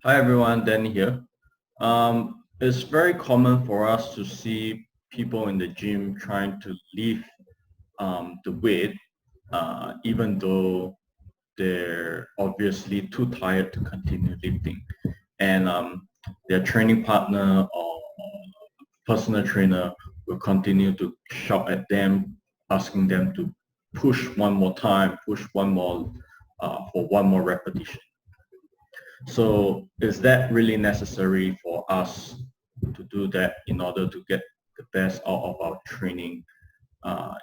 Hi everyone, Danny here. It's very common for us to see people in the gym trying to lift the weight, even though they're obviously too tired to continue lifting. And their training partner or personal trainer will continue to shout at them, asking them to push one more time, push one more for one more repetition. So is that really necessary for us to do that in order to get the best out of our training?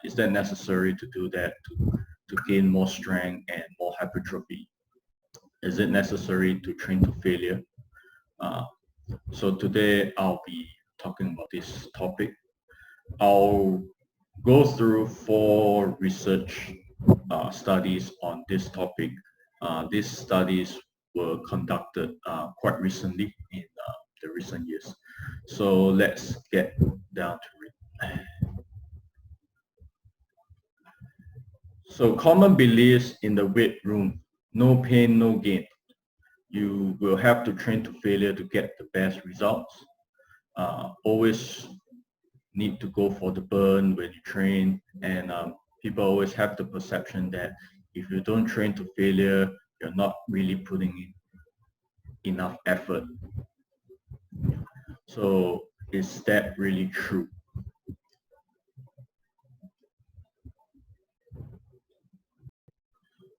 Is that necessary to do that to gain more strength and more hypertrophy? Is it necessary to train to failure? Uh, so today I'll be talking about this topic. I'll go through 4 research studies on this topic. These studies were conducted quite recently in the recent years. So let's get down to it. So common beliefs in the weight room: no pain, no gain. You will have to train to failure to get the best results. Always need to go for the burn when you train, and people always have the perception that if you don't train to failure, you're not really putting in enough effort. So is that really true?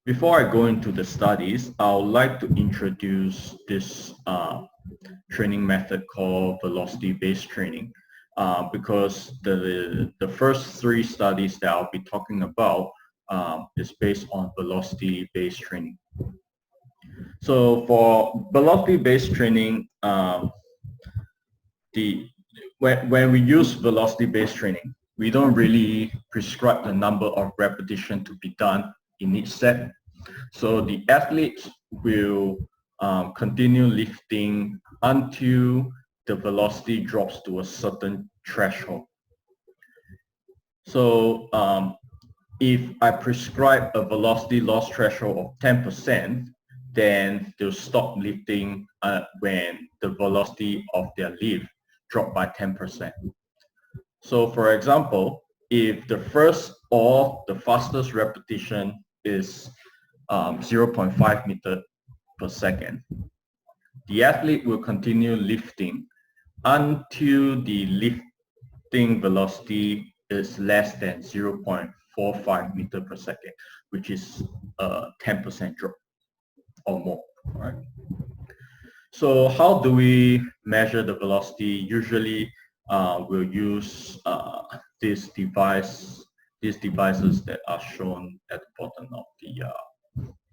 Before I go into the studies, I would like to introduce this training method called velocity-based training, because the first 3 studies that I'll be talking about is based on velocity-based training. So for velocity-based training, when we use velocity-based training, we don't really prescribe the number of repetition to be done in each set. So the athletes will continue lifting until the velocity drops to a certain threshold. So if I prescribe a velocity loss threshold of 10%, then they'll stop lifting when the velocity of their lift drop by 10%. So for example, if the first or the fastest repetition is 0.5 meter per second, the athlete will continue lifting until the lifting velocity is less than 0.45 meter per second, which is a 10% drop or more. Right? So how do we measure the velocity? Usually we'll use these devices that are shown at the bottom of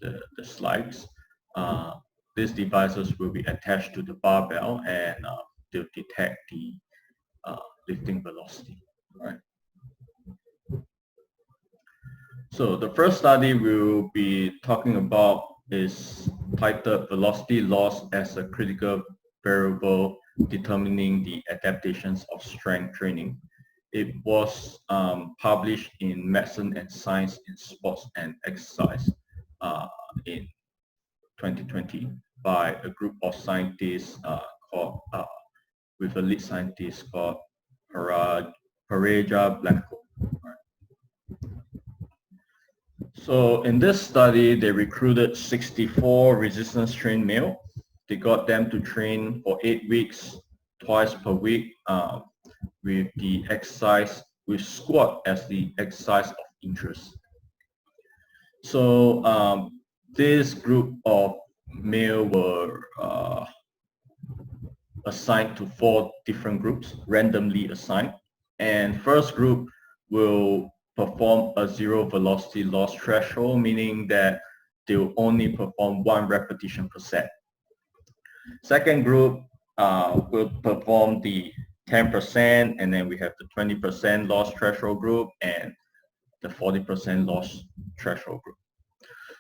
the slides. These devices will be attached to the barbell and they'll detect the lifting velocity. Right. So the first study we'll be talking about is titled Velocity Loss as a Critical Variable Determining the Adaptations of Strength Training. It was published in Medicine and Science in Sports and Exercise in 2020 by a group of scientists called, with a lead scientist called Pareja Blanco. So in this study, they recruited 64 resistance trained male. They got them to train for 8 weeks, twice per week, with the exercise, with squat as the exercise of interest. So this group of male were assigned to 4 different groups, randomly assigned. And first group will perform a 0 velocity loss threshold, meaning that they will only perform 1 repetition per set. Second group will perform the 10%, and then we have the 20% loss threshold group and the 40% loss threshold group.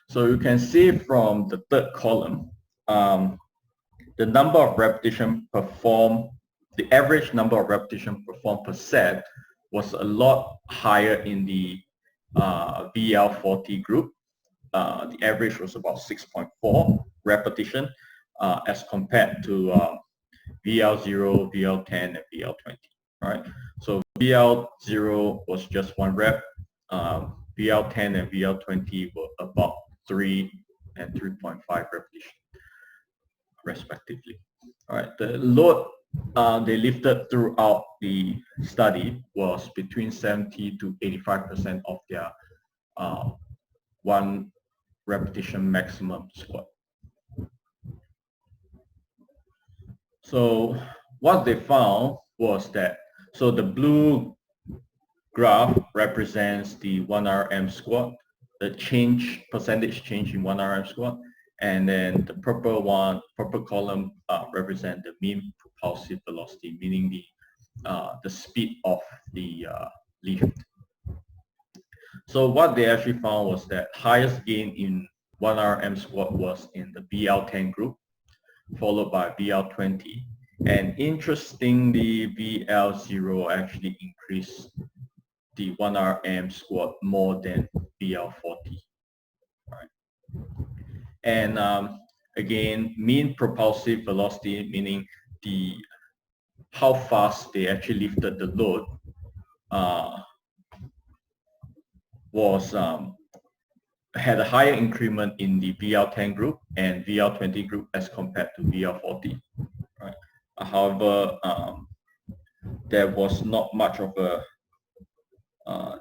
So you can see from the third column, the number of repetition performed, the average number of repetition performed per set was a lot higher in the VL40 group. The average was about 6.4 repetition. as compared to VL0, VL10, and VL20. All right. So VL0 was just 1 rep. VL10 and VL20 were about 3 and 3.5 repetitions respectively. All right. The load they lifted throughout the study was between 70 to 85% of their 1 repetition maximum squat. So what they found was that, so the blue graph represents the 1RM squat, the percentage change in 1RM squat, and then the purple column represent the mean propulsive velocity, meaning the speed of the lift. So what they actually found was that highest gain in 1RM squat was in the VL10 group, followed by VL20. And interestingly, VL0 actually increased the 1RM squat more than VL40. Right. And again, mean propulsive velocity, meaning how fast they actually lifted the load, had a higher increment in the VL10 group and VL20 group as compared to VL40. Right. However, there was not much of a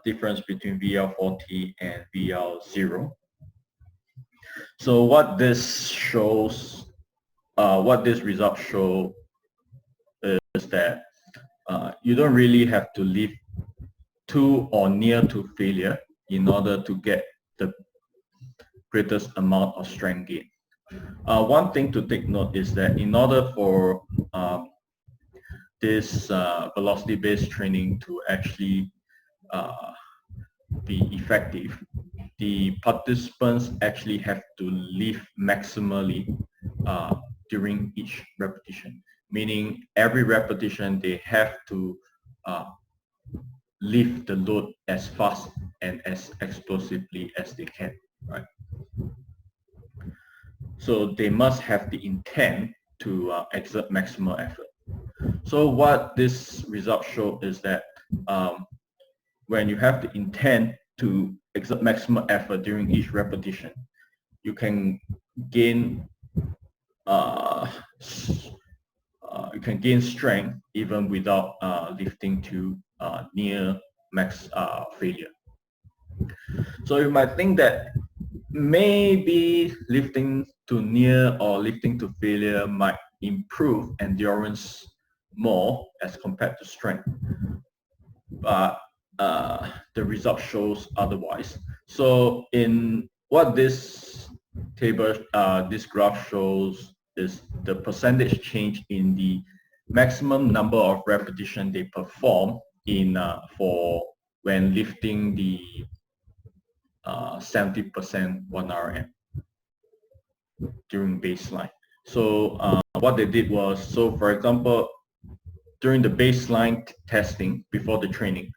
difference between VL40 and VL0. So what this shows, what this result show is that you don't really have to lift to or near to failure in order to get the greatest amount of strength gain. One thing to take note is that in order for this velocity-based training to actually be effective, the participants actually have to lift maximally during each repetition, meaning every repetition they have to lift the load as fast and as explosively as they can, right? So they must have the intent to exert maximal effort. So what this result shows is that when you have the intent to exert maximal effort during each repetition, you can gain strength even without lifting to near max failure. So you might think that maybe lifting to near or lifting to failure might improve endurance more as compared to strength, but the result shows otherwise. So in what this table, this graph shows is the percentage change in the maximum number of repetition they perform in for when lifting the 70% 1RM during baseline. So what they did was, so for example, during the baseline testing before the training,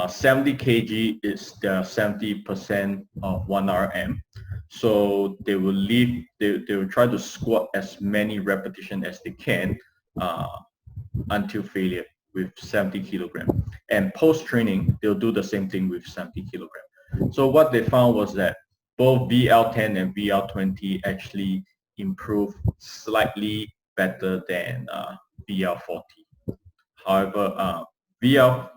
70 kg is the 70% of 1RM. So they will they will try to squat as many repetitions as they can until failure with 70 kilogram. And post-training, they'll do the same thing with 70 kilogram. So what they found was that both VL10 and VL20 actually improve slightly better than VL40. However,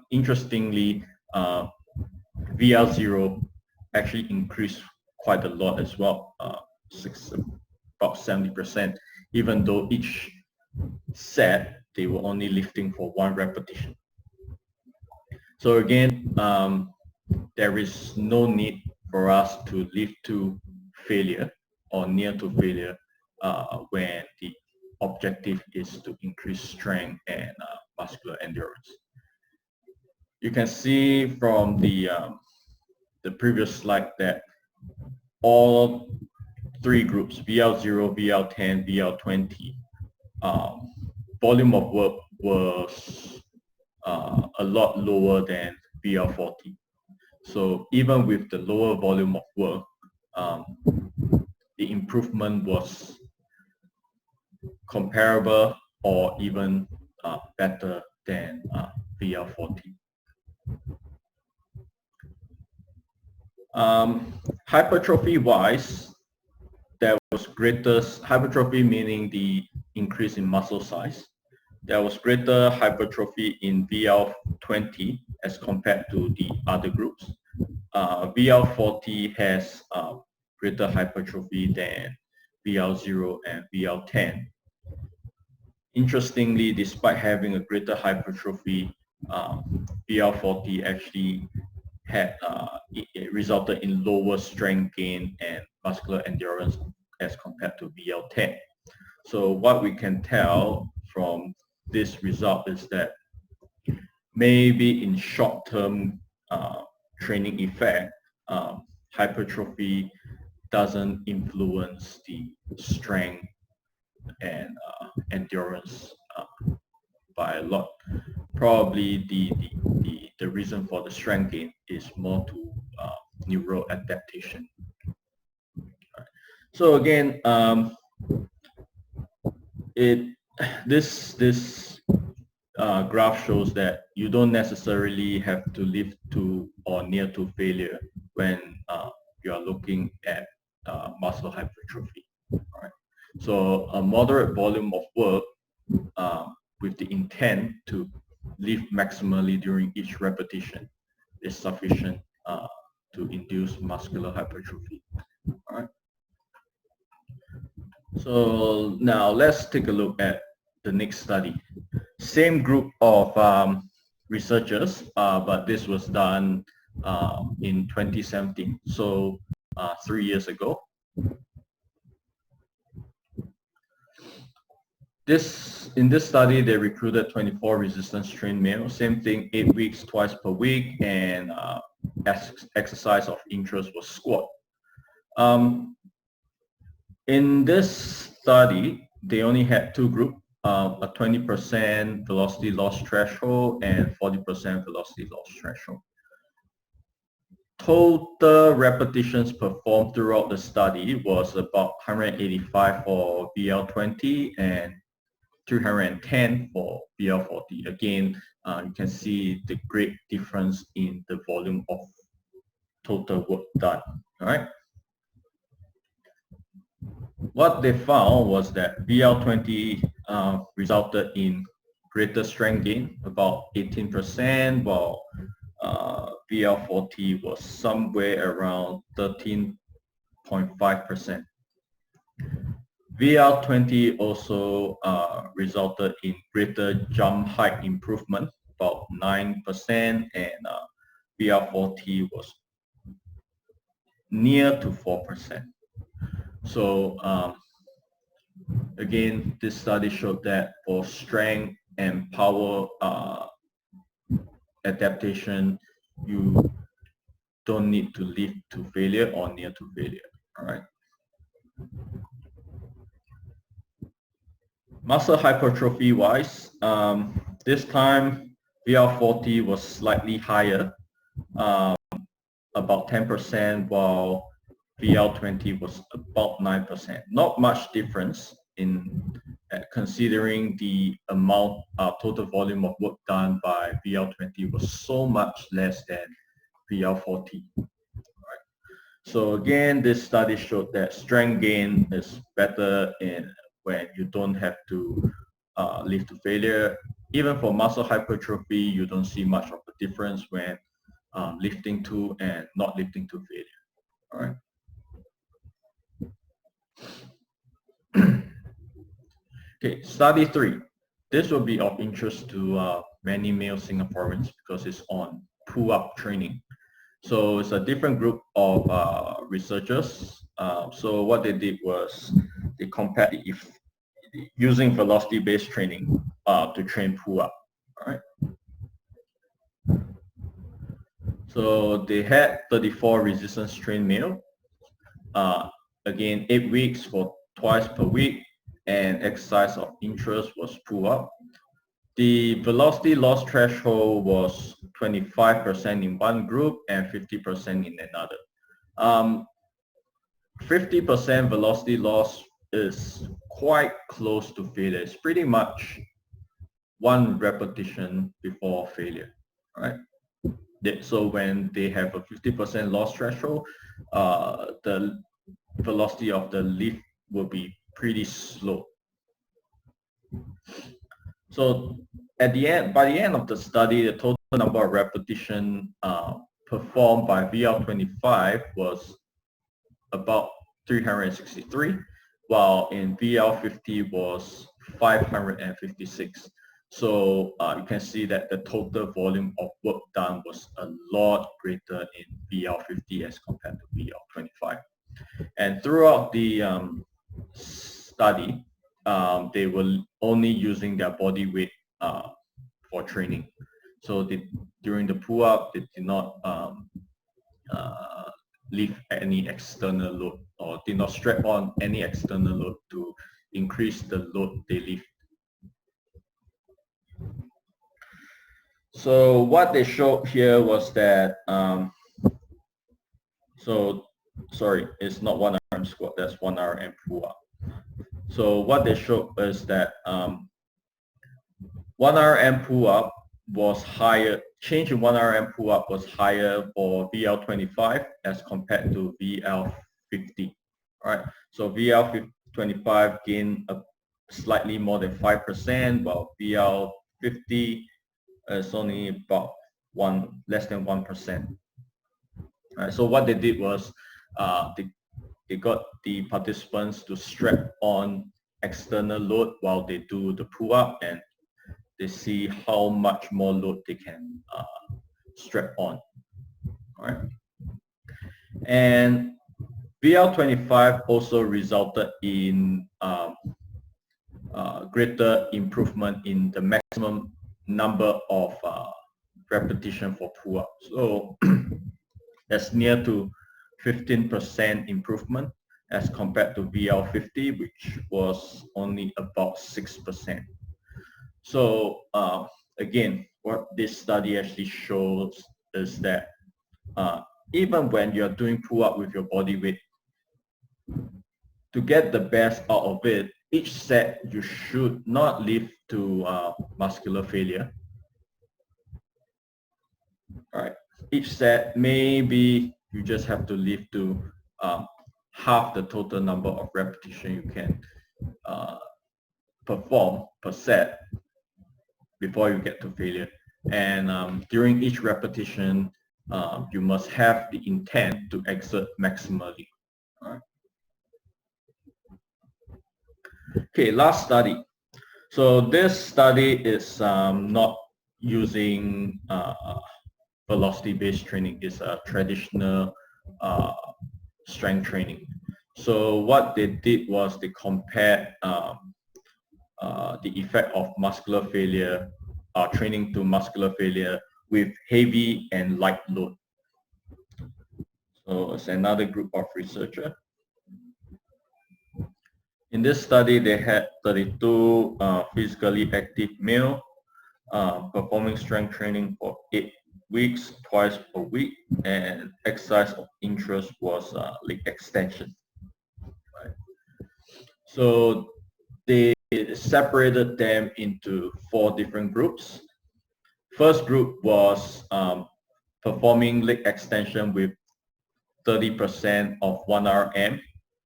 interestingly, VL0 actually increased quite a lot as well, about 70%, even though each set they were only lifting for 1 repetition. So again, there is no need for us to lift to failure or near to failure when the objective is to increase strength and muscular endurance. You can see from the previous slide that all 3 groups, VL0, VL10, VL20, volume of work was a lot lower than VL40. So even with the lower volume of work, the improvement was comparable or even better than VL40. Hypertrophy wise, there was greater hypertrophy, meaning the increase in muscle size. There was greater hypertrophy in VL20 as compared to the other groups. VL40 has greater hypertrophy than VL0 and VL10. Interestingly, despite having a greater hypertrophy, VL40 actually had it resulted in lower strength gain and muscular endurance as compared to VL10. So what we can tell from this result is that maybe in short-term training effect, hypertrophy doesn't influence the strength and endurance by a lot. Probably the reason for the strength gain is more to neural adaptation. Right. So again, this graph shows that you don't necessarily have to live to or near to failure when you are looking at muscle hypertrophy. Right. So a moderate volume of work with the intent to lift maximally during each repetition is sufficient to induce muscular hypertrophy. All right. So now let's take a look at the next study. Same group of researchers, but this was done in 2017, so 3 years ago. In this study, they recruited 24 resistance trained males, same thing, 8 weeks, twice per week, and exercise of interest was squat. In this study, they only had two groups, a 20% velocity loss threshold and 40% velocity loss threshold. Total repetitions performed throughout the study was about 185 for VL20 and 310 for VL40. Again, you can see the great difference in the volume of total work done. All right. What they found was that VL20 resulted in greater strength gain, about 18%, while VL40 was somewhere around 13.5%. VL20 also resulted in greater jump height improvement, about 9%, and VL40 was near to 4%. So again, this study showed that for strength and power adaptation, you don't need to live to failure or near to failure. All right. Muscle hypertrophy wise, this time VL40 was slightly higher, about 10%, while VL20 was about 9%. Not much difference in considering the amount total volume of work done by VL20 was so much less than VL40. Right. So again, this study showed that strength gain is better when you don't have to live to failure. Even for muscle hypertrophy, you don't see much of a difference when lifting to and not lifting to failure. All right. Okay, study 3. This will be of interest to many male Singaporeans because it's on pull-up training. So it's a different group of researchers. So what they did was they compared if using velocity-based training to train pull-up. All right. So they had 34 resistance trained male. Again, 8 weeks for twice per week, and exercise of interest was pull-up. The velocity loss threshold was 25% in one group and 50% in another. 50% velocity loss is quite close to failure. It's pretty much one repetition before failure, right? So when they have a 50% loss threshold, the velocity of the lift will be pretty slow. So at the end, by the end of the study, the total number of repetition performed by VL25 was about 363, while in VL50 was 556. So you can see that the total volume of work done was a lot greater in VL50 as compared to VL25. And throughout the study, they were only using their body weight for training. So during the pull-up, they did not lift any external load or did not strap on any external load to increase the load they lift. So what they showed here was that, it's not 1 RM squat, that's 1 RM pull-up. So what they showed is that 1 RM pull-up was higher, change in 1 RM pull-up was higher for VL25 as compared to VL50, right? So VL25 gained a slightly more than 5%, while VL50 is only about less than 1%. Right, so what they did was they got the participants to strap on external load while they do the pull-up, and they see how much more load they can strap on. All right. And VL25 also resulted in greater improvement in the maximum number of repetition for pull-up. So that's near to 15% improvement as compared to VL50, which was only about 6%. So again, what this study actually shows is that even when you're doing pull-up with your body weight, to get the best out of it, each set you should not lift to muscular failure. All right. Each set, maybe you just have to lift to half the total number of repetition you can perform per set before you get to failure. And during each repetition, you must have the intent to exert maximally. All right. Okay, last study. So this study is not using velocity-based training. It's a traditional strength training. So what they did was they compared the effect of muscular failure, training to muscular failure with heavy and light load. So it's another group of researchers. In this study, they had 32 physically active male performing strength training for 8 weeks, twice per week, and exercise of interest was leg extension. Right. So they separated them into 4 different groups. First group was performing leg extension with 30% of 1 RM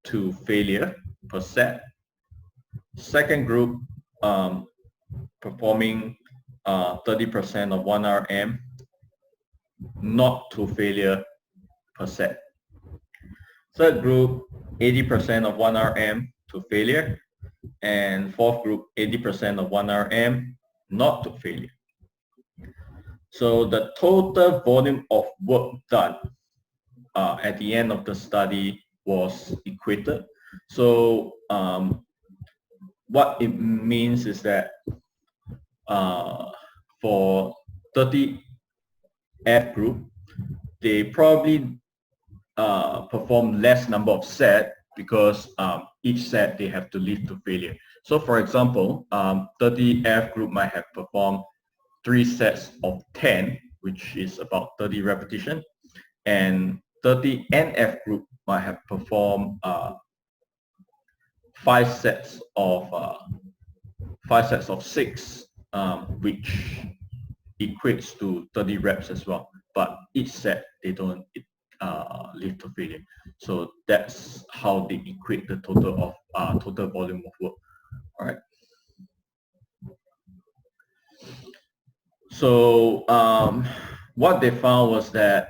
to failure per set. Second group performing 30% of 1 RM not to failure per set. Third group 80% of 1 RM to failure, and fourth group 80% of 1 RM not to failure. So the total volume of work done at the end of the study was equated. So what it means is that for 30F group, they probably perform less number of sets because each set they have to lift to failure. So for example, 30F group might have performed 3 sets of 10, which is about 30 repetition, and 30NF group might have performed 5 sets of 6, which equates to 30 reps as well. But each set they don't lead to failure. So that's how they equate the total of total volume of work. All right. So what they found was that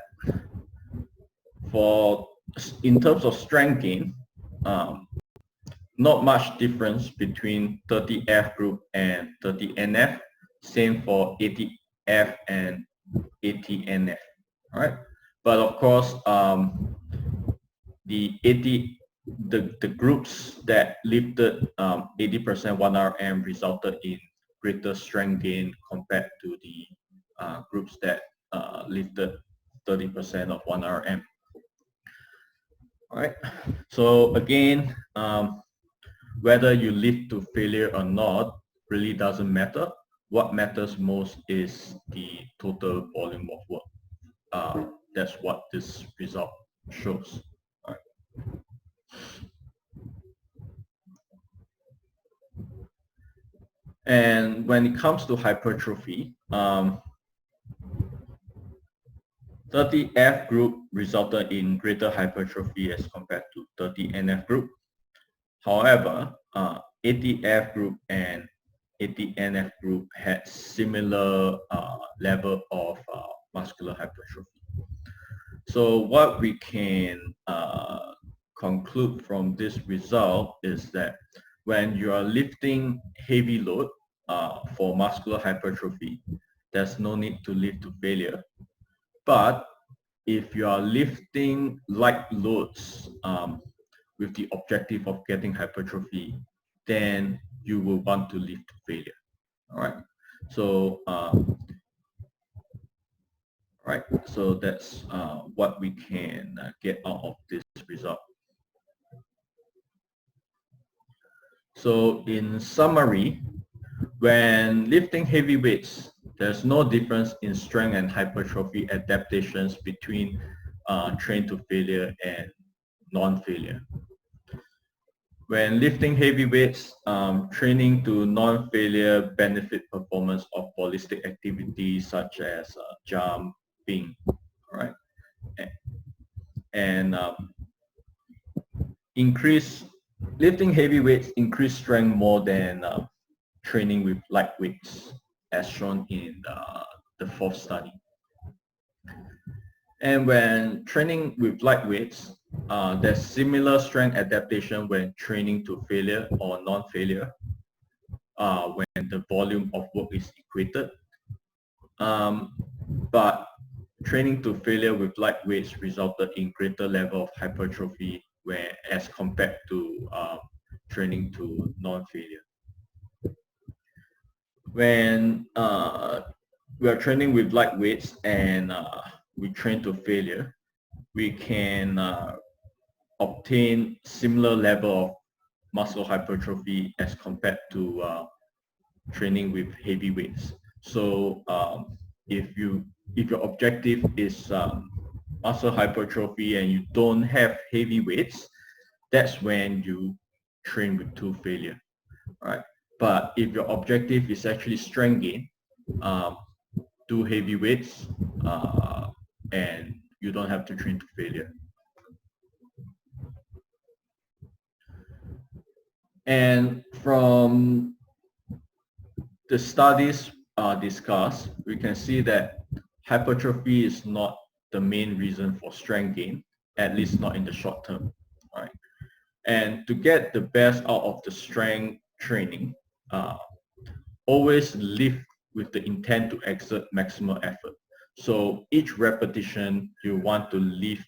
in terms of strength gain, not much difference between 30F group and 30NF. Same for 80F and 80NF. All right. But of course, the groups that lifted 80% 1RM resulted in greater strength gain compared to the groups that lifted 30% of 1RM. All right. So again, whether you lift to failure or not really doesn't matter. What matters most is the total volume of work. That's what this result shows. All right. And when it comes to hypertrophy, 30F group resulted in greater hypertrophy as compared to 30NF group. However, 80F group and 80NF group had similar level of muscular hypertrophy. So what we can conclude from this result is that when you are lifting heavy load for muscular hypertrophy, there's no need to lift to failure. But if you are lifting light loads with the objective of getting hypertrophy, then you will want to lift to failure. All right. So so that's what we can get out of this result. So in summary, when lifting heavy weights, there's no difference in strength and hypertrophy adaptations between train to failure and non-failure. When lifting heavy weights, training to non-failure benefit performance of ballistic activities such as jumping, all right? And lifting heavy weights increase strength more than training with light weights, as shown in the fourth study. And when training with light weights, there's similar strength adaptation when training to failure or non-failure when the volume of work is equated. But training to failure with light weights resulted in greater level of hypertrophy as compared to training to non-failure. When we are training with light weights and we train to failure, we can obtain similar level of muscle hypertrophy as compared to training with heavy weights. So if your objective is muscle hypertrophy and you don't have heavy weights, that's when you train with to failure, right? But if your objective is actually strength gain, do heavy weights and you don't have to train to failure. And from the studies discussed, we can see that hypertrophy is not the main reason for strength gain, at least not in the short term. Right? And to get the best out of the strength training, always lift with the intent to exert maximal effort. So each repetition, you want to lift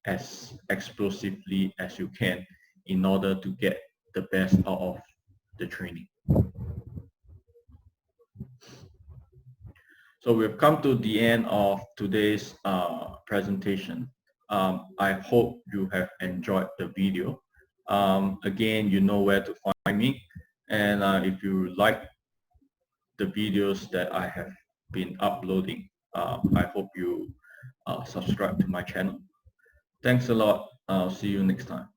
as explosively as you can in order to get the best out of the training. So we've come to the end of today's presentation. I hope you have enjoyed the video. Again, you know where to find me. And if you like the videos that I have been uploading, I hope you subscribe to my channel. Thanks a lot. I'll see you next time.